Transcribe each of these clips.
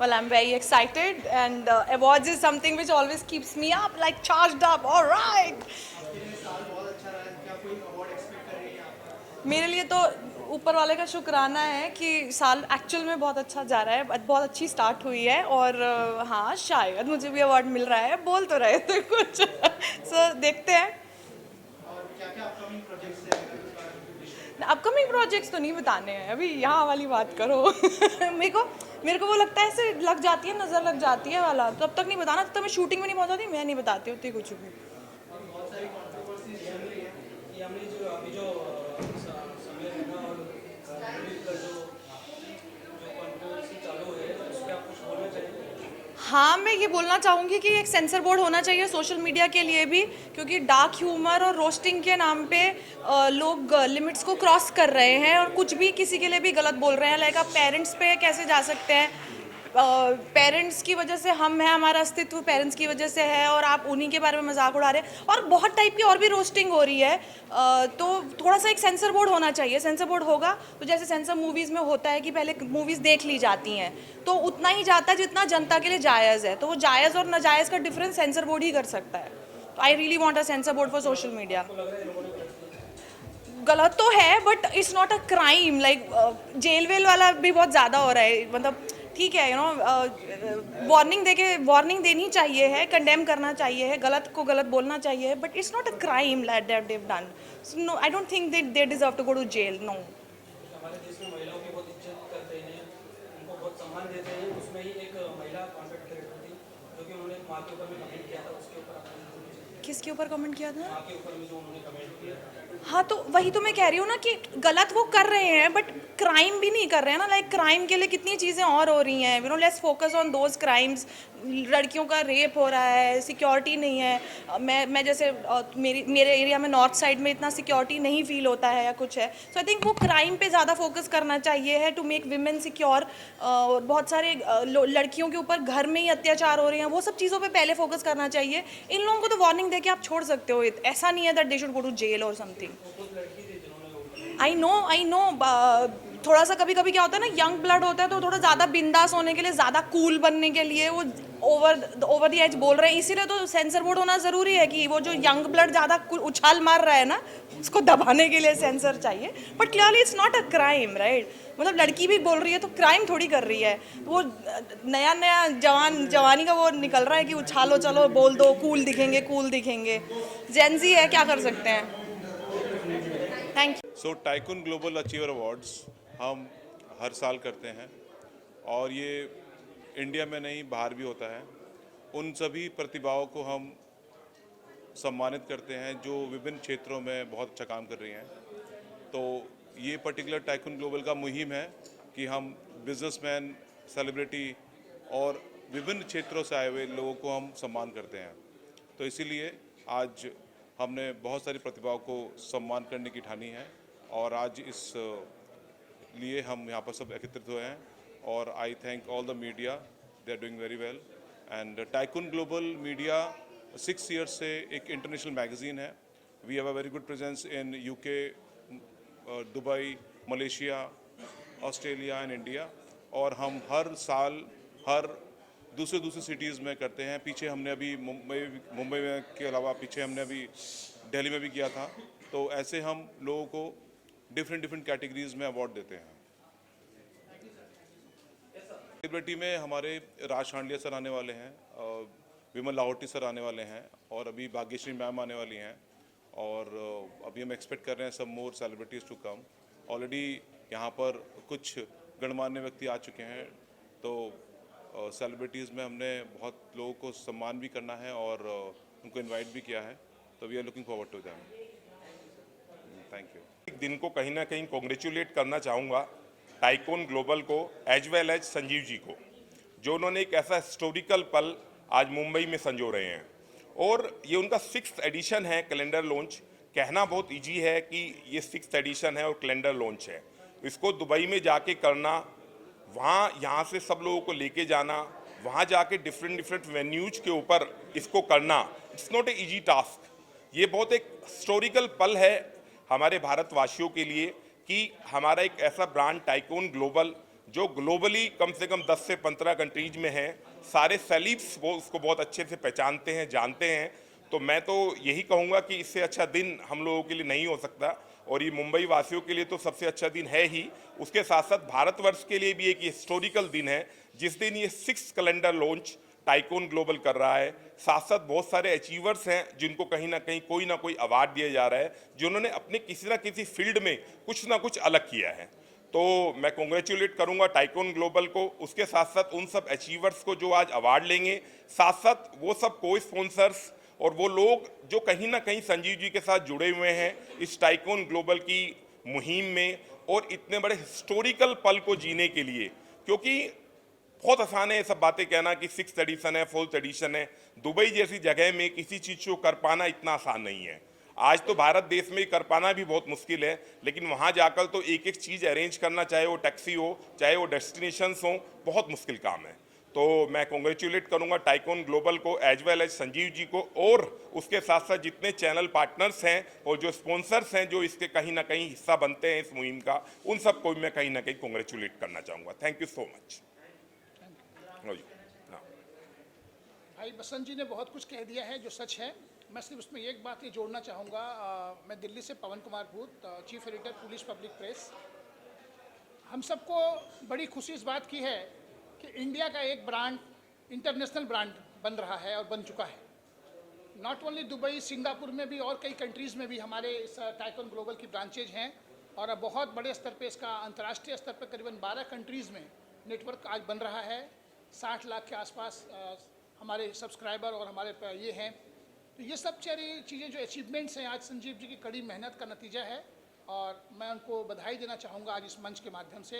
Well, I'm very excited, and awards is something which always keeps me up, like charged up. All right. मेरे लिए तो ऊपर वाले का शुक्राना है कि साल एक्चुअल में बहुत अच्छा जा रहा है, बहुत अच्छी स्टार्ट हुई है और हाँ शायद मुझे भी अवार्ड मिल रहा है, बोल तो रहे थे कुछ सो देखते हैं। अपकमिंग प्रोजेक्ट्स तो नहीं बताने हैं अभी, यहाँ वाली बात करो मेरे को वो लगता है ऐसे लग जाती है, नज़र लग जाती है वाला, तब तक नहीं बताना, तब तक मैं शूटिंग में नहीं पहुँचाती, मैं नहीं बताती होती कुछ भी। हाँ, मैं ये बोलना चाहूँगी कि एक सेंसर बोर्ड होना चाहिए सोशल मीडिया के लिए भी, क्योंकि डार्क ह्यूमर और रोस्टिंग के नाम पे लोग लिमिट्स को क्रॉस कर रहे हैं और कुछ भी किसी के लिए भी गलत बोल रहे हैं। लाइक आप पेरेंट्स पे कैसे जा सकते हैं? पेरेंट्स की वजह से हम हैं, हमारा अस्तित्व पेरेंट्स की वजह से है, और आप उन्हीं के बारे में मजाक उड़ा रहे हैं और बहुत टाइप की और भी रोस्टिंग हो रही है। तो थोड़ा सा एक सेंसर बोर्ड होना चाहिए। सेंसर बोर्ड होगा तो जैसे सेंसर मूवीज़ में होता है कि पहले मूवीज़ देख ली जाती हैं, तो उतना ही जाता है जितना जनता के लिए जायज़ है, तो वो जायज़ और नाजायज़ का डिफरेंस सेंसर बोर्ड ही कर सकता है। तो I really want a censor board for social media. गलत तो है but it's not a crime. Like jail वेल वाला भी बहुत ज़्यादा हो रहा है, मतलब ठीक है, वार्निंग देनी चाहिए है, कंडेम करना चाहिए है, गलत को गलत बोलना चाहिए है, but it's not a crime that they've done. So no, I don't think they deserve to go to jail. No. हमारे देश में महिलाओं की बहुत इज्जत करते हैं, उनको बहुत सम्मान देते हैं। उसमें ही एक महिला कॉन्टेंट क्रिएटर थी जो कि उन्होंने माँ के ऊपर में कमेंट किया था, उसके ऊपर आपने किसके ऊपर कमेंट किया था? माँ के ऊपर में जो उन्होंने कमेंट किया। हाँ, तो वही तो मैं कह रही हूँ ना कि गलत वो कर रहे हैं बट क्राइम भी नहीं कर रहे हैं ना। लाइक क्राइम के लिए कितनी चीज़ें और हो रही हैं, let's focus on those crimes. लड़कियों का रेप हो रहा है, सिक्योरिटी नहीं है। मैं जैसे मेरे एरिया में नॉर्थ साइड में इतना सिक्योरिटी नहीं फील होता है या कुछ है। सो आई थिंक वो क्राइम पे ज़्यादा फोकस करना चाहिए है टू मेक विमेन सिक्योर। बहुत सारे लड़कियों के ऊपर घर में ही अत्याचार हो रहे हैं, वो सब चीज़ों पे पहले फोकस करना चाहिए। इन लोगों को तो वार्निंग दे के आप छोड़ सकते हो, ऐसा नहीं है that they should go to jail और समथिंग। I know. थोड़ा सा कभी कभी क्या होता है ना, यंग ब्लड होता है तो थोड़ा ज़्यादा बिंदास होने के लिए, ज़्यादा कूल बनने के लिए वो ओवर द एज बोल रहे हैं, इसीलिए तो सेंसर बोर्ड होना ज़रूरी है कि वो जो यंग ब्लड ज़्यादा उछाल मार रहा है ना, उसको दबाने के लिए सेंसर चाहिए। But clearly it's not a crime, right? मतलब लड़की भी बोल रही है तो क्राइम थोड़ी कर रही है। तो वो नया नया जवानी का वो निकल रहा है कि उछालो, चलो बोल दो, कूल दिखेंगे। जेंजी है, क्या कर सकते हैं। Thank you. So tycoon global achiever awards हम हर साल करते हैं और ये इंडिया में नहीं बाहर भी होता है। उन सभी प्रतिभाओं को हम सम्मानित करते हैं जो विभिन्न क्षेत्रों में बहुत अच्छा काम कर रही हैं। तो ये पर्टिकुलर टाइकून ग्लोबल का मुहिम है कि हम बिजनेसमैन, सेलिब्रिटी और विभिन्न क्षेत्रों से आए हुए लोगों को हम सम्मान करते हैं। तो इसीलिए आज हमने बहुत सारी प्रतिभाओं को सम्मान करने की ठानी है और आज इस लिए हम यहाँ पर सब एकत्रित हुए हैं। और I thank all the media, they are doing very well. And tycoon global media 6 years से एक इंटरनेशनल मैगजीन है। We have a very good presence in UK, Dubai, Malaysia, Australia and India. और हम हर साल हर दूसरे सिटीज़ में करते हैं। पीछे हमने अभी मुंबई में के अलावा पीछे हमने अभी दिल्ली में भी किया था। तो ऐसे हम लोगों को डिफरेंट कैटेगरीज में अवार्ड देते हैं। सेलिब्रिटी में हमारे राज शांडिया सर आने वाले हैं, विमल लाहौटी सर आने वाले हैं और अभी भाग्यश्री मैम आने वाली हैं। और अभी हम एक्सपेक्ट कर रहे हैं सब मोर सेलिब्रिटीज़ टू कम। ऑलरेडी यहाँ पर कुछ गणमान्य व्यक्ति आ चुके हैं। तो सेलिब्रिटीज़ में हमने बहुत लोगों को सम्मान भी करना है और उनको इनवाइट भी किया है। तो we are looking forward to them. Thank you. एक दिन को कहीं ना कहीं कॉन्ग्रेचुलेट करना चाहूँगा टाइकून ग्लोबल को as well as Sanjeev ji को, जो उन्होंने एक ऐसा हिस्टोरिकल पल आज मुंबई में संजो रहे हैं। और ये उनका 6th एडिशन है कैलेंडर लॉन्च। कहना बहुत इजी है कि ये 6th एडिशन है और कैलेंडर लॉन्च है। इसको दुबई में जाके करना, वहाँ यहाँ से सब लोगों को लेके जाना, वहाँ जाके डिफरेंट वेन्यूज के ऊपर इसको करना, it's not a easy task. ये बहुत एक हिस्टोरिकल पल है हमारे भारतवासियों के लिए कि हमारा एक ऐसा ब्रांड टाइकून ग्लोबल जो ग्लोबली कम से कम 10 से 15 कंट्रीज में है, सारे सेलिब्स वो उसको बहुत अच्छे से पहचानते हैं, जानते हैं। तो मैं तो यही कहूँगा कि इससे अच्छा दिन हम लोगों के लिए नहीं हो सकता, और ये मुंबई वासियों के लिए तो सबसे अच्छा दिन है ही। उसके साथ साथ भारतवर्ष के लिए भी एक हिस्टोरिकल दिन है, जिस दिन ये 6th calendar launch tycoon global कर रहा है। साथ साथ बहुत सारे अचीवर्स हैं जिनको कहीं ना कोई अवार्ड दिया जा रहा है, जिन्होंने अपने किसी ना किसी फील्ड में कुछ ना कुछ अलग किया है। तो मैं कॉन्ग्रेचुलेट करूंगा टाइकोन ग्लोबल को, उसके साथ साथ उन सब अचीवर्स को जो आज अवार्ड लेंगे, साथ साथ वो सब को स्पॉन्सर्स और वो लोग जो कहीं ना कहीं संजीव जी के साथ जुड़े हुए हैं इस टाइकोन ग्लोबल की मुहिम में, और इतने बड़े हिस्टोरिकल पल को जीने के लिए। क्योंकि बहुत आसान है ये सब बातें कहना कि 6th एडिशन है, 4th एडिशन है। दुबई जैसी जगह में किसी चीज़ को कर पाना इतना आसान नहीं है। आज तो भारत देश में कर पाना भी बहुत मुश्किल है, लेकिन वहाँ जाकर तो एक एक चीज़ अरेंज करना, चाहे वो टैक्सी हो, चाहे वो डेस्टिनेशंस हो, बहुत मुश्किल काम है। तो मैं कॉन्ग्रेचुलेट करूंगा टाइकोन ग्लोबल को as well as Sanjeev ji को, और उसके साथ साथ जितने चैनल पार्टनर्स हैं और जो स्पॉन्सर्स हैं जो इसके कहीं ना कहीं हिस्सा बनते हैं इस मुहिम का, उन सबको मैं कहीं ना कहीं कॉन्ग्रेचुलेट करना चाहूँगा। Thank you so much. भाई बसंत जी ने बहुत कुछ कह दिया है जो सच है। मैं सिर्फ उसमें एक बात ये जोड़ना चाहूँगा। मैं दिल्ली से पवन कुमार भूत, chief editor police public press. हम सबको बड़ी खुशी इस बात की है कि इंडिया का एक ब्रांड इंटरनेशनल ब्रांड बन रहा है और बन चुका है। नॉट ओनली दुबई, सिंगापुर में भी और कई कंट्रीज़ में भी हमारे इस टाइकोन ग्लोबल की ब्रांचेज हैं, और अब बहुत बड़े स्तर पे इसका अंतर्राष्ट्रीय स्तर पर करीबन 12 कंट्रीज़ में नेटवर्क आज बन रहा है। 60 लाख के आसपास हमारे सब्सक्राइबर और हमारे ये हैं। तो ये सब सारी चीज़ें जो अचीवमेंट्स हैं आज संजीव जी की कड़ी मेहनत का नतीजा है, और मैं उनको बधाई देना चाहूँगा आज इस मंच के माध्यम से,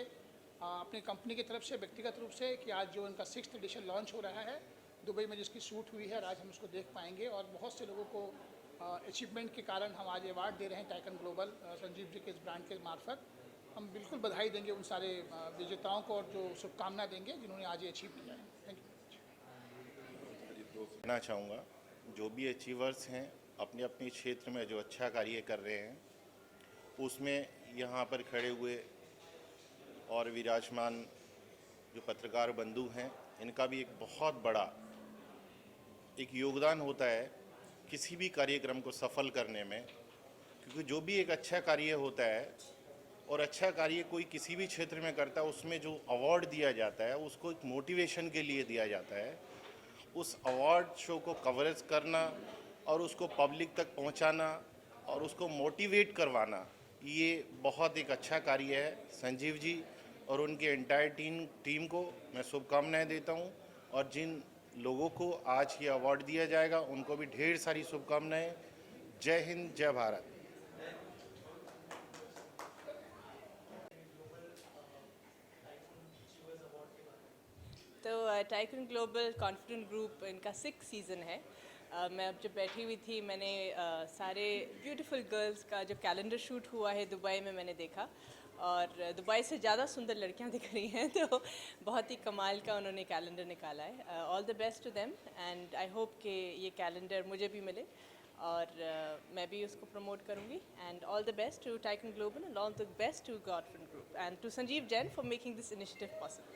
अपनी कंपनी की तरफ से, व्यक्तिगत रूप से, कि आज जो उनका 6th एडिशन लॉन्च हो रहा है दुबई में, जिसकी शूट हुई है, आज हम उसको देख पाएंगे। और बहुत से लोगों को अचीवमेंट के कारण हम आज अवार्ड दे रहे हैं टाइकोन ग्लोबल संजीव जी के इस ब्रांड के मार्फत। हम बिल्कुल बधाई देंगे उन सारे विजेताओं को, और जो शुभकामना देंगे जिन्होंने आज ये अचीव किया है। Thank you. कहना चाहूँगा, जो भी अचीवर्स हैं अपने अपने क्षेत्र में जो अच्छा कार्य कर रहे हैं, उसमें यहाँ पर खड़े हुए और विराजमान जो पत्रकार बंधु हैं, इनका भी एक बहुत बड़ा एक योगदान होता है किसी भी कार्यक्रम को सफल करने में। क्योंकि जो भी एक अच्छा कार्य होता है, और अच्छा कार्य कोई किसी भी क्षेत्र में करता है, उसमें जो अवार्ड दिया जाता है उसको एक मोटिवेशन के लिए दिया जाता है। उस अवार्ड शो को कवरेज करना और उसको पब्लिक तक पहुंचाना और उसको मोटिवेट करवाना, ये बहुत एक अच्छा कार्य है। संजीव जी और उनके एंटायर टीम को मैं शुभकामनाएं देता हूं, और जिन लोगों को आज ये अवार्ड दिया जाएगा उनको भी ढेर सारी शुभकामनाएं। जय हिंद, जय भारत। तो टाइकोन ग्लोबल कॉन्फिडेंट ग्रुप इनका 6th सीज़न है। मैं अब जब बैठी हुई थी, मैंने सारे ब्यूटीफुल गर्ल्स का जो कैलेंडर शूट हुआ है दुबई में मैंने देखा, और दुबई से ज़्यादा सुंदर लड़कियां दिख रही हैं। तो बहुत ही कमाल का उन्होंने कैलेंडर निकाला है। All the best to them, and I hope कि ये कैलेंडर मुझे भी मिले और मैं भी उसको प्रमोट करूँगी। And all the best to tycoon global, and all the best to confident group, and to Sanjeev Jain for making this initiative possible.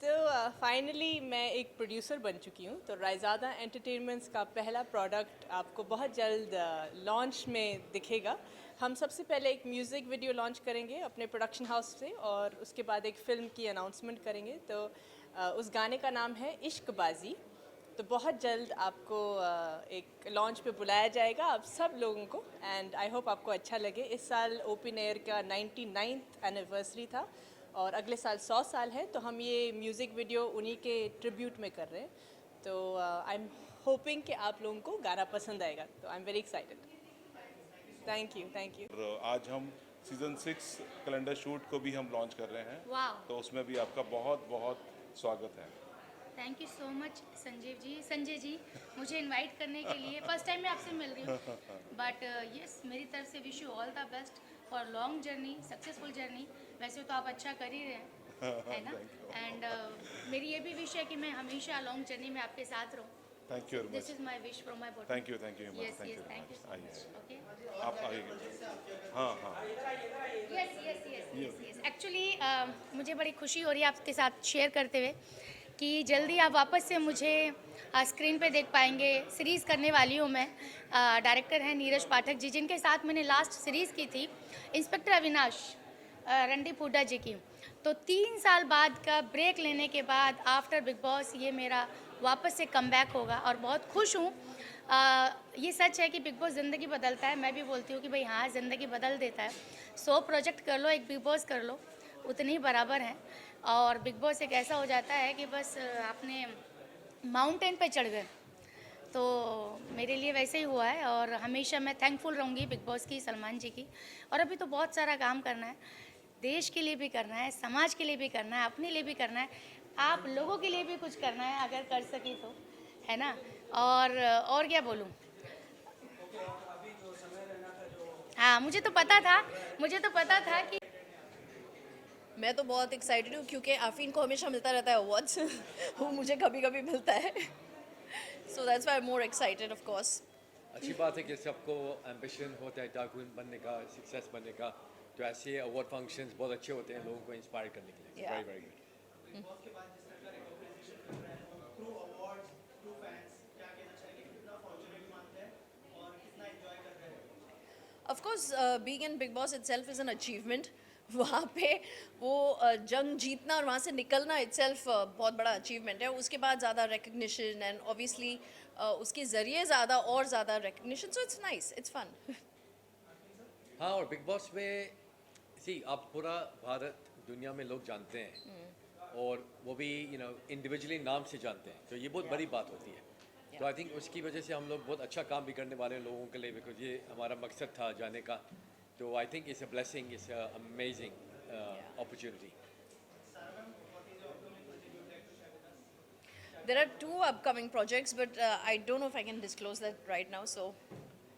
तो फाइनली मैं एक प्रोड्यूसर बन चुकी हूँ। तो रायज़ादा एंटरटेनमेंट्स का पहला प्रोडक्ट आपको बहुत जल्द लॉन्च में दिखेगा। हम सबसे पहले एक म्यूज़िक वीडियो लॉन्च करेंगे अपने प्रोडक्शन हाउस से, और उसके बाद एक फ़िल्म की अनाउंसमेंट करेंगे। तो उस गाने का नाम है इश्कबाज़ी। तो बहुत जल्द आपको एक लॉन्च पे बुलाया जाएगा आप सब लोगों को, एंड आई होप आपको अच्छा लगे। इस साल ओपन एयर का 99th एनिवर्सरी था, और अगले साल 100 साल है। तो हम ये म्यूज़िक वीडियो उन्हीं के ट्रिब्यूट में कर रहे हैं। तो आई एम होपिंग कि आप लोगों को गाना पसंद आएगा। तो आई am very excited. Thank you, thank you. और आज हम सीज़न 6 कैलेंडर शूट को भी हम लॉन्च कर रहे हैं। वाह, तो उसमें भी आपका बहुत बहुत स्वागत है। Thank you so much Sanjay ji मुझे इनवाइट करने के लिए। फर्स्ट टाइम मैं आपसे मिल रही हूँ, बट यस, मेरी तरफ से wish you all the best for long journey, successful journey. वैसे तो आप अच्छा कर ही रहे हैं, है ना। एंड मेरी ये भी विश है कि मैं हमेशा लॉन्ग जर्नी में आपके साथ रहूँ, thank you very this much, is my wish from my bottom. Thank you yes yes very thank you much, so आइए मच। ओके आप आइए। हाँ हाँ yes yes yes yes yes actually मुझे बड़ी खुशी हो रही है आपके साथ शेयर करते हुए कि जल्दी आप वापस से मुझे स्क्रीन पे देख पाएंगे। सीरीज़ करने वाली हूँ मैं। डायरेक्टर हैं नीरज पाठक जी, जिनके साथ मैंने लास्ट सीरीज़ की थी इंस्पेक्टर अविनाश रणदीप हुड्डा जी की। तो 3 साल बाद का ब्रेक लेने के बाद आफ्टर बिग बॉस ये मेरा वापस से कमबैक होगा और बहुत खुश हूँ। ये सच है कि बिग बॉस ज़िंदगी बदलता है। मैं भी बोलती हूँ कि भाई हाँ, ज़िंदगी बदल देता है। 100 प्रोजेक्ट कर लो, एक बिग बॉस कर लो, उतने ही बराबर हैं। और बिग बॉस एक ऐसा हो जाता है कि बस आपने माउंटेन पे चढ़ गए। तो मेरे लिए वैसे ही हुआ है और हमेशा मैं थैंकफुल रहूँगी बिग बॉस की, सलमान जी की। और अभी तो बहुत सारा काम करना है, देश के लिए भी करना है, समाज के लिए भी करना है, अपने लिए भी करना है, आप लोगों के लिए भी कुछ करना है अगर कर सकी तो, है ना। और क्या बोलूँ। हाँ, मुझे तो पता था कि मैं तो बहुत एक्साइटेड हूँ क्योंकि आफरीन को हमेशा मिलता रहता है अवार्ड्स वो मुझे कभी कभी मिलता है so that's why I am more excited of course. अच्छी बात है कि सबको एम्बिशन होता है टाइकून बनने का, सक्सेस बनने का, तो ऐसे अवार्ड फंक्शंस बहुत अच्छे होते हैं लोगों को इंस्पायर करने के लिए। Yeah. Very very good. Of course being in big boss itself is an achievement. वहाँ पे वो जंग जीतना और वहाँ से निकलना इटसेल्फ बहुत बड़ा अचीवमेंट है। उसके बाद ज़्यादा रिकग्निशन एंड ऑब्वियसली उसके ज़रिए ज़्यादा recognition, so it's nice, it's fun. हाँ, और बिग बॉस में आप पूरा भारत दुनिया में लोग जानते हैं और वो भी इंडिविजुअली नाम से जानते हैं, तो ये बहुत बड़ी बात होती है। तो आई थिंक उसकी वजह से हम लोग बहुत अच्छा काम भी करने वाले हैं लोगों के लिए, बिकॉज ये हमारा मकसद था जाने का। तो I think it's a blessing, it's a amazing opportunity. There are 2 upcoming projects, but I don't know if I can disclose that right now. So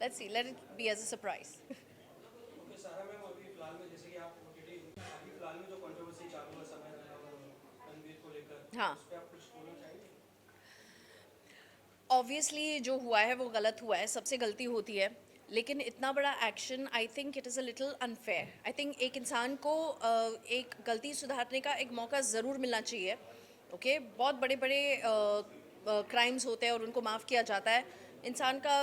let's see. Let it be as a surprise. Okay सारा ma'am, अभी फिलहाल में जैसे कि आप OTT अभी फिलहाल में जो कंट्रोवर्सी चालू है समय और रणवीर को लेकर, हाँ। उस पर आप कुछ बोलना चाहेंगे? ऑब्वियसली जो हुआ है वो गलत हुआ है, सबसे गलती होती है, लेकिन इतना बड़ा action I think it is a little unfair. I think एक इंसान को एक गलती सुधारने का एक मौका ज़रूर मिलना चाहिए। ओके, बहुत बड़े बड़े क्राइम्स होते हैं और उनको माफ़ किया जाता है। इंसान का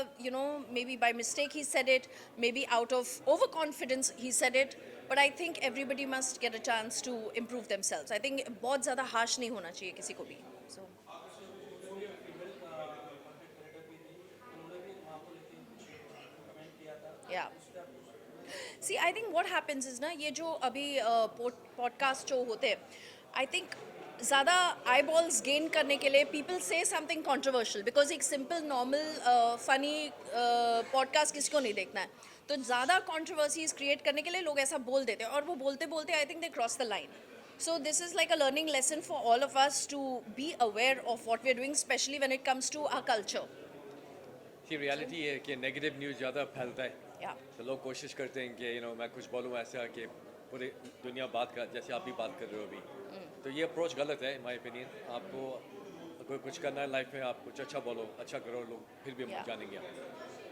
maybe by mistake he said it, maybe out of over confidence he said it, but I think everybody must get a chance to improve themselves. I think बहुत ज़्यादा हार्श नहीं होना चाहिए किसी को भी। So yeah see I think what happens is ना, ये जो अभी पॉडकास्ट जो होते हैं, आई थिंक ज़्यादा आई बॉल्स गेन करने के लिए पीपल से समथिंग कंट्रोवर्शियल, बिकॉज एक सिंपल नॉर्मल फनी पॉडकास्ट किसी को नहीं देखना है, तो ज़्यादा कंट्रोवर्सीज क्रिएट करने के लिए लोग ऐसा बोल देते हैं और वो बोलते बोलते I think they cross the line. So this is like a learning lesson for all of us to be aware of what we are doing, specially when it comes to our culture. Reality है कि negative news ज़्यादा फैलता है, या तो लोग कोशिश करते हैं कि मैं कुछ बोलूँ ऐसा कि पूरी दुनिया बात कर, जैसे आप भी बात कर रहे हो अभी। तो ये अप्रोच गलत है माय ओपिनियन। आपको अगर कुछ करना है लाइफ में, आप कुछ अच्छा बोलो, अच्छा करो, लोग फिर भी Yeah. जानेंगे आप।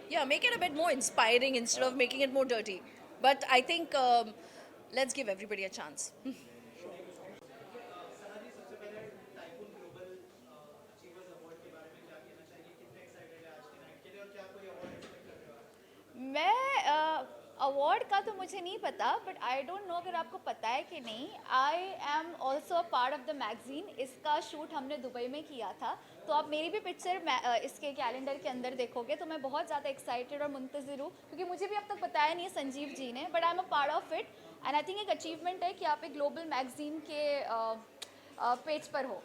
Yeah, make it a bit more inspiring instead of making it more dirty. But I think let's give everybody a chance. मैं अवार्ड का तो मुझे नहीं पता, बट आई डोंट नो अगर आपको पता है कि नहीं, I am also part of the magazine. इसका शूट हमने दुबई में किया था, तो आप मेरी भी पिक्चर इसके कैलेंडर के अंदर देखोगे। तो मैं बहुत ज़्यादा एक्साइटेड और मुंतज़िर हूँ, क्योंकि मुझे भी अब तक बताया नहीं है संजीव जी ने, but I am a part of it and I think एक अचीवमेंट है कि आप एक ग्लोबल मैगजीन के पेज पर हो,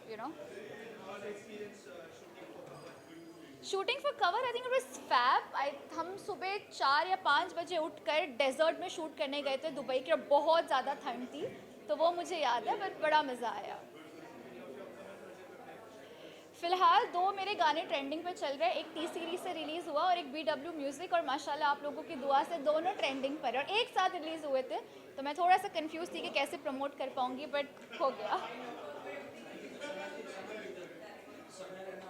shooting for cover. I think it was fab. हम सुबह 4 या 5 बजे उठकर डेजर्ट में शूट करने गए थे दुबई की, और बहुत ज़्यादा ठंड थी, तो वो मुझे याद है, बट बड़ा मज़ा आया। फ़िलहाल 2 मेरे गाने ट्रेंडिंग पे चल रहे हैं, एक टी सीरीज से रिलीज़ हुआ और एक BW म्यूज़िक, और माशाल्लाह आप लोगों की दुआ से दोनों ट्रेंडिंग पर और एक साथ रिलीज़ हुए थे। तो मैं थोड़ा सा कंफ्यूज थी कि कैसे प्रमोट कर पाऊँगी, बट हो गया।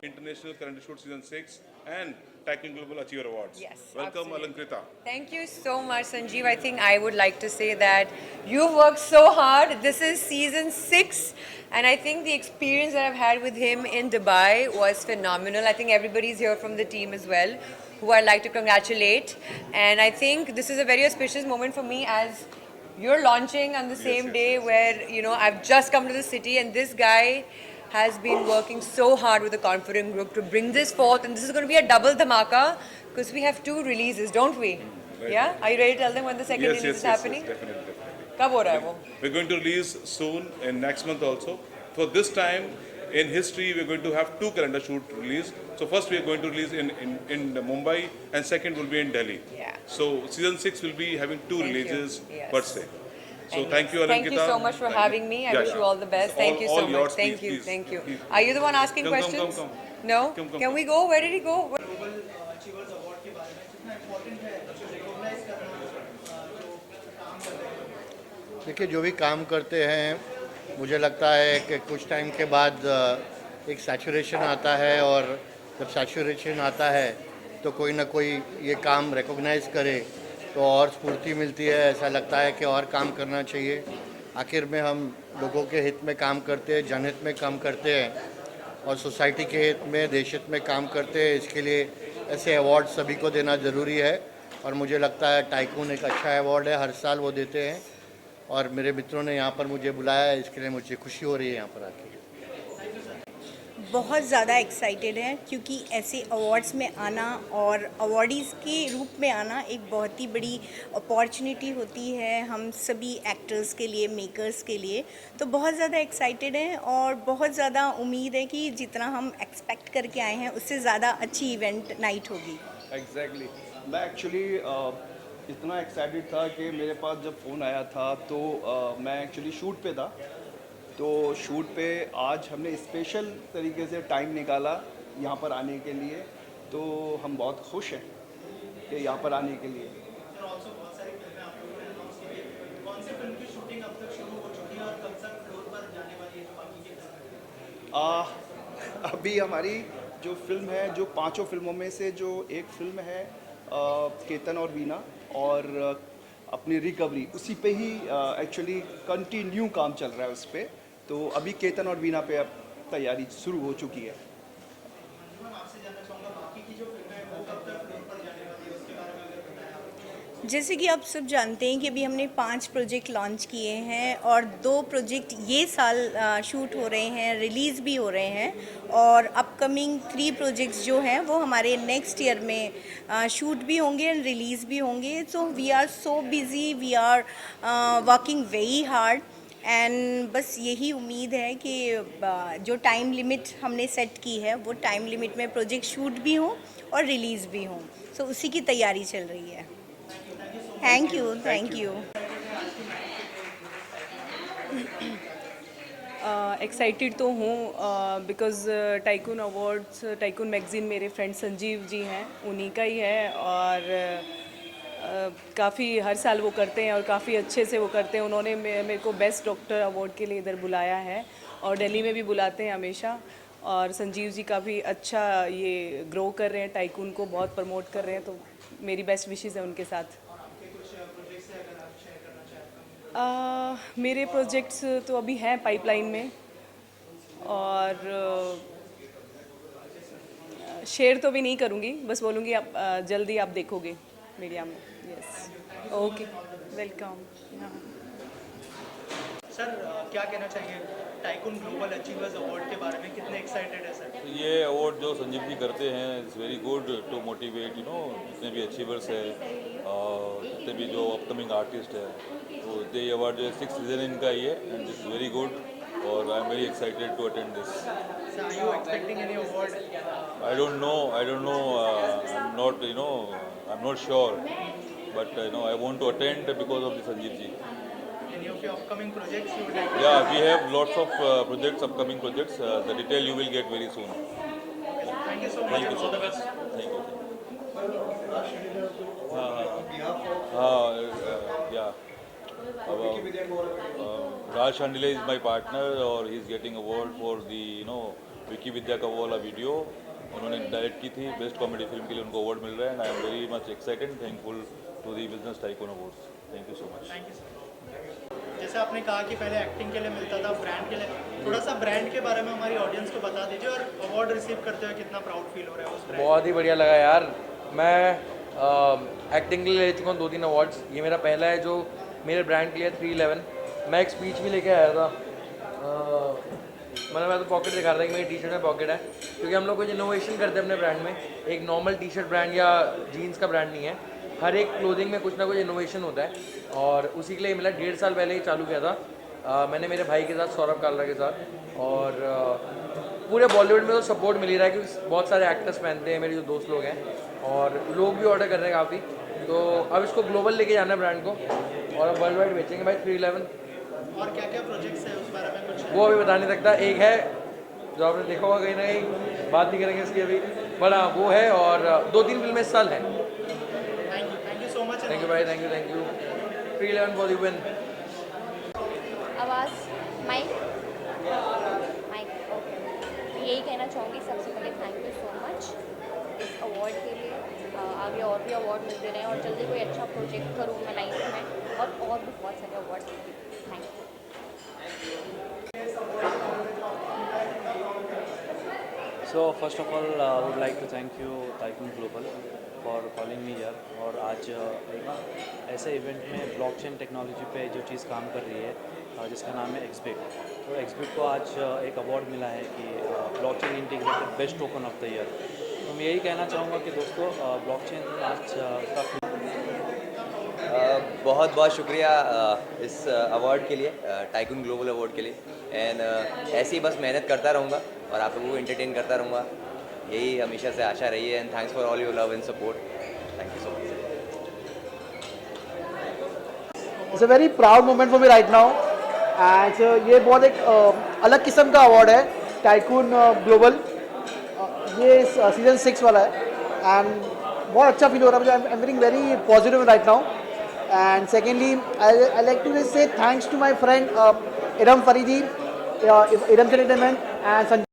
International Current Shoot Season 6 and Tycoon Global Achiever Awards. Yes, Welcome, absolutely. Alankrita. Thank you so much, Sanjeev. I think I would like to say that you've worked so hard. This is season 6, and I think the experience that I've had with him in Dubai was phenomenal. I think everybody's here from the team as well, who I'd like to congratulate. And I think this is a very auspicious moment for me as you're launching on the same day where, I've just come to the city, and this guy has been working so hard with the Confident Group to bring this forth, and this is going to be a double dhamaka because we have 2 releases, don't we? Yeah? Are you ready to tell them when the second release is happening? Definitely. Kab ho raha hai wo? We're going to release soon in next month also. For this time in history, we're going to have 2 calendar shoot release. So first we are going to release in Mumbai, and second will be in Delhi. Yeah. So season 6 will be having 2 Thank you. releases Yes. per se. So thank you, Alankita. Thank you so much for having me. I wish you all the best. Thank you so much. Yours, Thank please, you. please, Thank you. please. Are you the one asking Come, questions? come. No? Come. Can we go? Where did he go? Global achievers award के बारे में कितना important है recognise करना जो काम कर रहे हैं। देखिए, जो भी काम करते हैं मुझे लगता है कि कुछ टाइम के बाद एक सैचुरेशन आता है, और जब सैचुरेशन आता है तो कोई ना कोई ये काम रिकॉग्नाइज करे तो और स्फूर्ति मिलती है। ऐसा लगता है कि और काम करना चाहिए। आखिर में हम लोगों के हित में काम करते हैं, जनहित में काम करते हैं, और सोसाइटी के हित में, देश हित में काम करते हैं। इसके लिए ऐसे अवार्ड सभी को देना ज़रूरी है, और मुझे लगता है टाइकून एक अच्छा अवार्ड है, हर साल वो देते हैं, और मेरे मित्रों ने यहाँ पर मुझे बुलाया है, इसके लिए मुझे खुशी हो रही है यहाँ पर आके। बहुत ज़्यादा एक्साइटेड हैं क्योंकि ऐसे अवार्ड्स में आना और अवार्डीज़ के रूप में आना एक बहुत ही बड़ी अपॉर्चुनिटी होती है हम सभी एक्टर्स के लिए, मेकर्स के लिए। तो बहुत ज़्यादा एक्साइटेड हैं और बहुत ज़्यादा उम्मीद है कि जितना हम एक्सपेक्ट करके आए हैं उससे ज़्यादा अच्छी इवेंट नाइट होगी। एग्जैक्टली मैं एक्चुअली इतना एक्साइटेड था कि मेरे पास जब फ़ोन आया था तो मैं एक्चुअली शूट पे था। तो शूट पे आज हमने स्पेशल तरीके से टाइम निकाला यहाँ पर आने के लिए, तो हम बहुत खुश हैं कि यहाँ पर आने के लिए। अभी हमारी जो फिल्म है, जो 5 फिल्मों में से जो एक फिल्म है केतन और वीना, और अपनी रिकवरी उसी पे ही एक्चुअली कंटिन्यू काम चल रहा है उस पर। तो अभी केतन और वीना पे अब तैयारी शुरू हो चुकी है। जैसे कि आप सब जानते हैं कि अभी हमने 5 प्रोजेक्ट लॉन्च किए हैं और 2 प्रोजेक्ट ये साल शूट हो रहे हैं, रिलीज़ भी हो रहे हैं, और अपकमिंग 3 प्रोजेक्ट्स जो हैं वो हमारे नेक्स्ट ईयर में शूट भी होंगे एंड रिलीज़ भी होंगे। So we are so busy, we are working very hard, and बस यही उम्मीद है कि जो टाइम लिमिट हमने सेट की है वो टाइम लिमिट में प्रोजेक्ट शूट भी हों और रिलीज़ भी हों। सो उसी की तैयारी चल रही है। Thank you. एक्साइटेड तो हूँ because tycoon awards, tycoon magazine मेरे फ्रेंड संजीव जी हैं, उन्हीं का ही है, और काफ़ी हर साल वो करते हैं और काफ़ी अच्छे से वो करते हैं। उन्होंने मेरे को बेस्ट डॉक्टर अवार्ड के लिए इधर बुलाया है, और दिल्ली में भी बुलाते हैं हमेशा। और संजीव जी काफ़ी अच्छा ये ग्रो कर रहे हैं, टाइकून को बहुत प्रमोट कर रहे हैं, तो मेरी बेस्ट विशेज़ है उनके साथ। मेरे प्रोजेक्ट्स तो अभी हैं पाइपलाइन में, और शेयर तो भी नहीं करूँगी, बस बोलूँगी आप जल्दी आप देखोगे मीडिया में। Yes, okay, welcome. सर क्या कहना चाहिए टाइकून ग्लोबल अचीवर्स अवार्ड के बारे में, कितने एक्साइटेड है सर? ये अवार्ड जो संजीव जी करते हैं it's very good to motivate जितने भी अचीवर्स है और जितने भी जो अपकमिंग आर्टिस्ट है, तो ये अवार्ड जो है 6th सीजन इनका ही है, एंड इट्स वेरी गुड, और I am very excited to attend this. Sir are you expecting any award? I don't know, I am not I am not sure, but I want to attend because of the Sanjeev ji. Any of your upcoming projects you would like to? Yeah, we have lots of projects, upcoming projects. The detail you will get very soon. Thank you so much. Thank you so much. Thank you. Yeah. Raj Chandile is my partner, or he is getting award for the Vicky Vidya का वो वाला video उन्होंने direct की थी, best comedy film के लिए उनको award मिल रहा है and I am very much excited, thankful to the business tycoon awards. Thank you so much. जैसे आपने कहा कि पहले एक्टिंग के लिए मिलता था, ब्रांड के लिए, थोड़ा सा ब्रांड के बारे में हमारी ऑडियंस को बता दीजिए और अवार्ड रिसीव करते हुए कितना प्राउड फील हो रहा है उस ब्रांड। बहुत ही बढ़िया लगा यार। मैं एक्टिंग के लिए ले चुका हूँ 2-3 अवार्ड्स, ये मेरा पहला है जो मेरे ब्रांड के लिए 311। मैं एक स्पीच भी लेके आया था, मैं तो पॉकेट दिखा रहा था कि मेरी टी शर्ट में पॉकेट है, क्योंकि हम लोग कुछ इनोवेशन करते हैं अपने ब्रांड में। एक नॉर्मल टी शर्ट ब्रांड या जीन्स का ब्रांड नहीं है, हर एक क्लोथिंग में कुछ ना कुछ इनोवेशन होता है, और उसी के लिए मिला 1.5 साल पहले ही चालू किया था मैंने मेरे भाई के साथ, सौरभ कालरा के साथ। और पूरे बॉलीवुड में तो सपोर्ट मिल ही रहा है क्योंकि बहुत सारे एक्टर्स पहनते हैं, मेरे जो दोस्त लोग हैं, और लोग भी ऑर्डर कर रहे हैं काफ़ी। तो अब इसको ग्लोबल लेके जाना है ब्रांड को, और अब वर्ल्ड वाइड बेचेंगे भाई 311। और क्या क्या प्रोजेक्ट्स है उस बारे में कुछ? वो अभी बता नहीं सकता, एक है जो आपने देखा होगा कहीं ना कहीं, बात नहीं करेंगे इसकी अभी, बट हाँ वो है, और 2-3 फिल्में इस साल हैं। Thank you so much. Thank you भाई, thank you. 311 for you win. आवाज़ माइक ओके। यही कहना चाहूँगी सबसे पहले थैंक यू सो मच इस अवार्ड के लिए। आगे और भी अवार्ड मिलते रहें और जल्दी कोई अच्छा प्रोजेक्ट करूँ मैं लाइफ में, और भी बहुत सारे award. Thank you. So first of all, I would like to thank you Tycoon Global for calling me here। और आज एक ऐसे इवेंट में ब्लॉकचेन टेक्नोलॉजी पे जो चीज़ काम कर रही है जिसका नाम है एक्सबिट, तो एक्सबिट को आज एक अवार्ड मिला है कि blockchain integrated best token of the year. तो मैं यही कहना चाहूँगा कि दोस्तों ब्लॉकचेन आज का बहुत बहुत शुक्रिया इस अवार्ड के लिए, टाइकून ग्लोबल अवार्ड के लिए। एंड ऐसे ही बस मेहनत करता रहूँगा और आप लोगों को एंटरटेन करता रहूँगा, यही हमेशा से आशा रही है। And thanks for all your love and support. Thank you so much. It's a very proud moment for me right now, and ये बहुत एक अलग किस्म का अवार्ड है, टाइकून ग्लोबल। ये सीजन 6 वाला है, एंड बहुत अच्छा फील हो रहा है मुझे। I am feeling very positive right now. And secondly I like to say thanks to my friend Iram Faridi, Iram entertainment, and